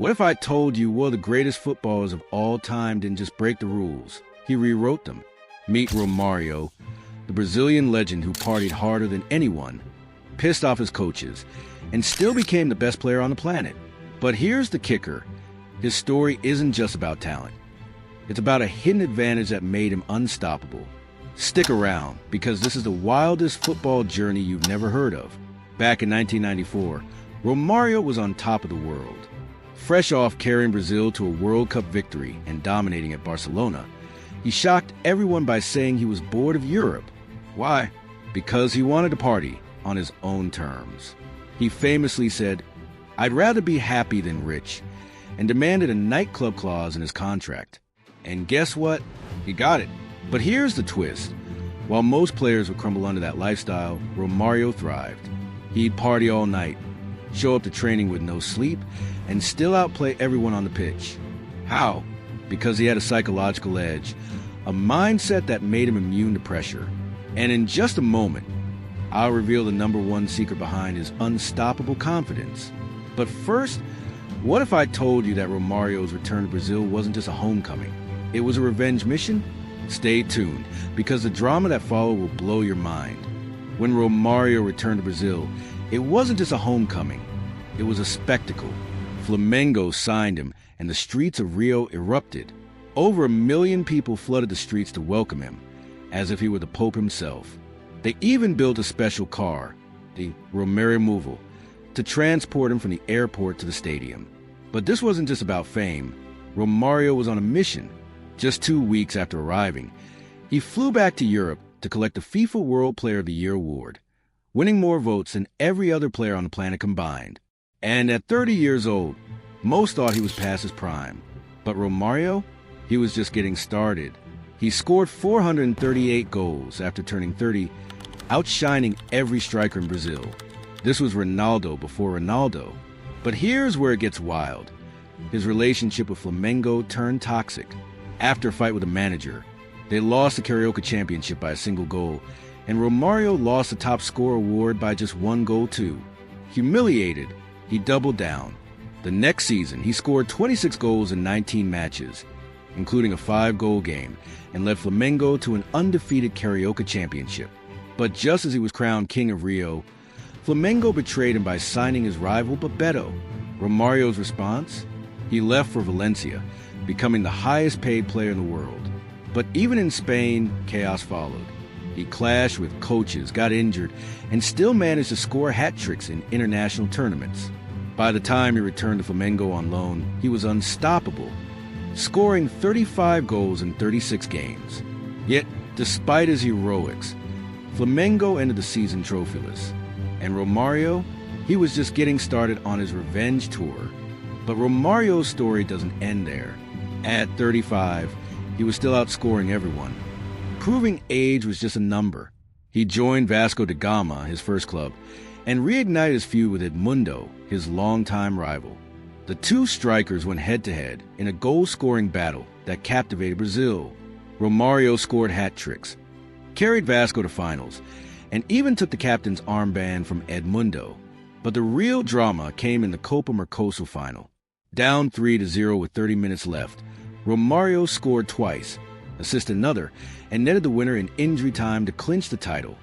What if I told you one of the greatest footballers of all time didn't just break the rules? He rewrote them. Meet Romario, the Brazilian legend who partied harder than anyone, pissed off his coaches, and still became the best player on the planet. But here's the kicker. His story isn't just about talent. It's about a hidden advantage that made him unstoppable. Stick around, because this is the wildest football journey you've never heard of. Back in 1994, Romario was on top of the world. Fresh off carrying Brazil to a World Cup victory and dominating at Barcelona, he shocked everyone by saying he was bored of Europe. Why? Because he wanted to party on his own terms. He famously said, "I'd rather be happy than rich," and demanded a nightclub clause in his contract. And guess what? He got it. But here's the twist. While most players would crumble under that lifestyle, Romario thrived. He'd party all night, show up to training with no sleep, and still outplay everyone on the pitch. How? Because he had a psychological edge, a mindset that made him immune to pressure. And in just a moment, I'll reveal the number one secret behind his unstoppable confidence. But first, what if I told you that Romario's return to Brazil wasn't just a homecoming? It was a revenge mission? Stay tuned, because the drama that followed will blow your mind. When Romario returned to Brazil, it wasn't just a homecoming. It was a spectacle. Flamengo signed him, and the streets of Rio erupted. Over 1 million people flooded the streets to welcome him, as if he were the Pope himself. They even built a special car, the Romário, to transport him from the airport to the stadium. But this wasn't just about fame. Romario was on a mission. Just 2 weeks after arriving, he flew back to Europe to collect the FIFA World Player of the Year award, winning more votes than every other player on the planet combined. And at 30 years old, most thought he was past his prime. But Romario, he was just getting started. He scored 438 goals after turning 30, outshining every striker in Brazil. This was Ronaldo before Ronaldo. But here's where it gets wild. His relationship with Flamengo turned toxic. After a fight with the manager, they lost the Carioca Championship by a single goal, and Romario lost the top scorer award by just 1 goal too. Humiliated, he doubled down. The next season, he scored 26 goals in 19 matches, including a 5-goal game, and led Flamengo to an undefeated Carioca Championship. But just as he was crowned King of Rio, Flamengo betrayed him by signing his rival Bebeto. Romario's response? He left for Valencia, becoming the highest paid player in the world. But even in Spain, chaos followed. He clashed with coaches, got injured, and still managed to score hat tricks in international tournaments. By the time he returned to Flamengo on loan, he was unstoppable, scoring 35 goals in 36 games. Yet, despite his heroics, Flamengo ended the season trophyless. And Romario, he was just getting started on his revenge tour. But Romario's story doesn't end there. At 35, he was still outscoring everyone, proving age was just a number. He joined Vasco da Gama, his first club, and reignited his feud with Edmundo, his longtime rival. The two strikers went head-to-head in a goal-scoring battle that captivated Brazil. Romario scored hat tricks, carried Vasco to finals, and even took the captain's armband from Edmundo. But the real drama came in the Copa Mercosul final. Down 3-0 with 30 minutes left, Romario scored twice, assisted another, and netted the winner in injury time to clinch the title.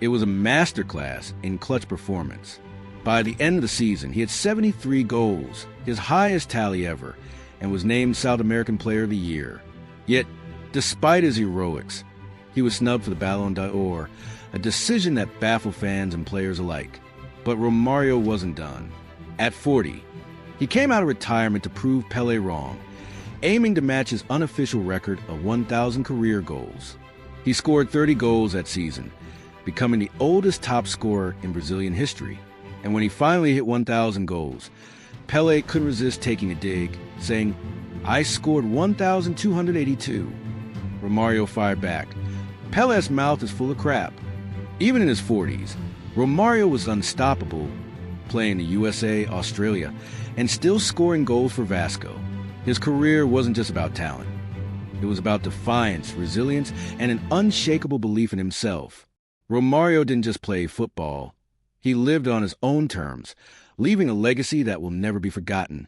It was a masterclass in clutch performance. By the end of the season, he had 73 goals, his highest tally ever, and was named South American Player of the Year. Yet, despite his heroics, he was snubbed for the Ballon d'Or, a decision that baffled fans and players alike. But Romario wasn't done. At 40, he came out of retirement to prove Pelé wrong, aiming to match his unofficial record of 1,000 career goals. He scored 30 goals that season, becoming the oldest top scorer in Brazilian history. And when he finally hit 1,000 goals, Pelé couldn't resist taking a dig, saying, "I scored 1,282. Romario fired back, "Pelé's mouth is full of crap." Even in his 40s, Romario was unstoppable, playing the USA, Australia, and still scoring goals for Vasco. His career wasn't just about talent. It was about defiance, resilience, and an unshakable belief in himself. Romario didn't just play football. He lived on his own terms, leaving a legacy that will never be forgotten.